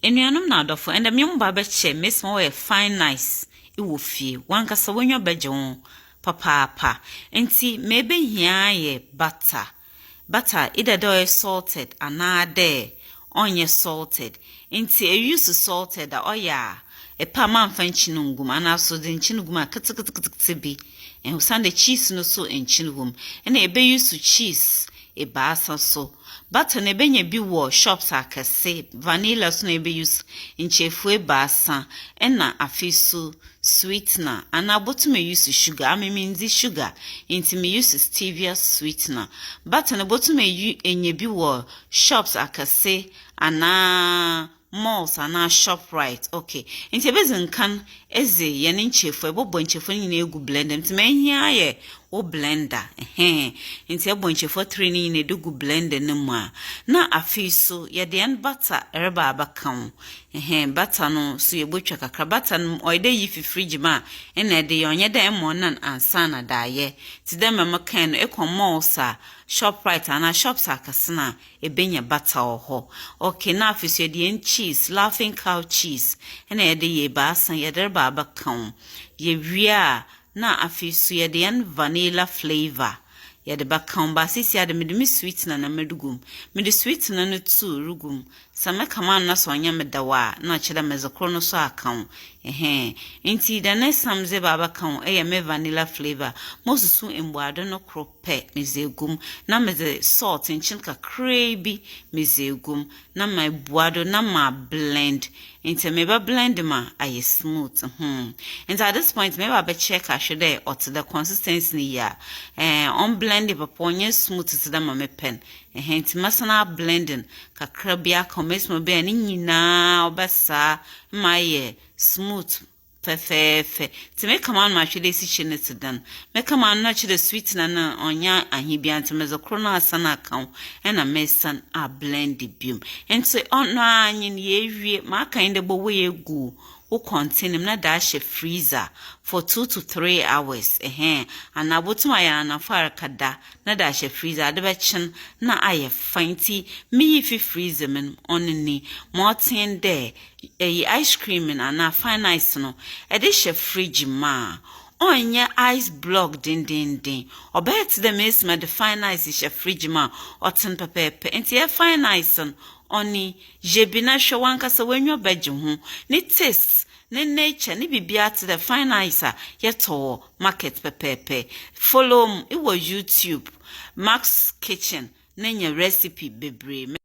Enuanum na adofo and me mba be che miss mo we FanIce e wo fie wankasa wonyo beje won papa enti mebe hia ye butter either do salted anade onye salted enti e use salted oya e pa man fa nchinungum anaso de nchinungum akatikitikitikiti bi en sande cheese no so nchinugum ena ebe use cheese e baasa so butter na ebe nya bi wo shops akase vanilla so na ebe use nchefu e baasa ena afisu sweetener and abotume use sugar amemindi sugar inti me use stevia sweetener butter na botume enye bi wo shops akase ana malls ana ShopRite okay inti ebezin kan eze ye ne nchefu ebobo nchefu ni na egu blender inti mehia ye o blender inti ebo nchefu 3 ni na egu blender ne mu na afiso ye de en butter ereba abakan butter no so ye botwa kakra butter no oide yi fi fridge ma na de ye onye da emo nan ansa na da ye ti dem ma kan no malls a ShopRite ana shops akasena ebenya butter ho okay na afiso ye de cheese laughing cow cheese ena de ye ba san ye de ba kan ye wia na afiso ye de vanilla flavor ye de ba kan ba sisi ade me sweetener na medugum me de sweetener no tu rugum sama kama na so anya medawa na cheda mezokro no so akan enti the next time ze baba kan me vanilla flavor mosusu embuado no krope mezegum na meze salt enchin kakra bi mezegum na my buado na ma blend enti me ba blend ma aye smooth and at this point me ba check ashode or to the consistency ya on blend the paponye smooth to the ma me pen enti masana blending kakra bia komesmo be ani nyina obesa maye smooth fefe to make command ma chile si chine to dan me command na chile sweetener na onya ahibia nti mezokro na asana kan na mesan a blend the biom enti on na anyin ye wie ma kan de bo we egu o contain na dash freezer for 2 to 3 hours and abotuma ya na far kada na dash freezer de bechen na aye fanti me fi freezer men on ni mountain there ice cream na FanIce no e de she fridge ma onye ice block din obet the miss ma the FanIce she fridge ma oten pepepe enti e FanIce oni jebina shwanka sa wenyo beje ho ni taste ne nature ni bibia to the FanIce yeto market pepepe follow me it was YouTube Max Kitchen nenya recipe bebre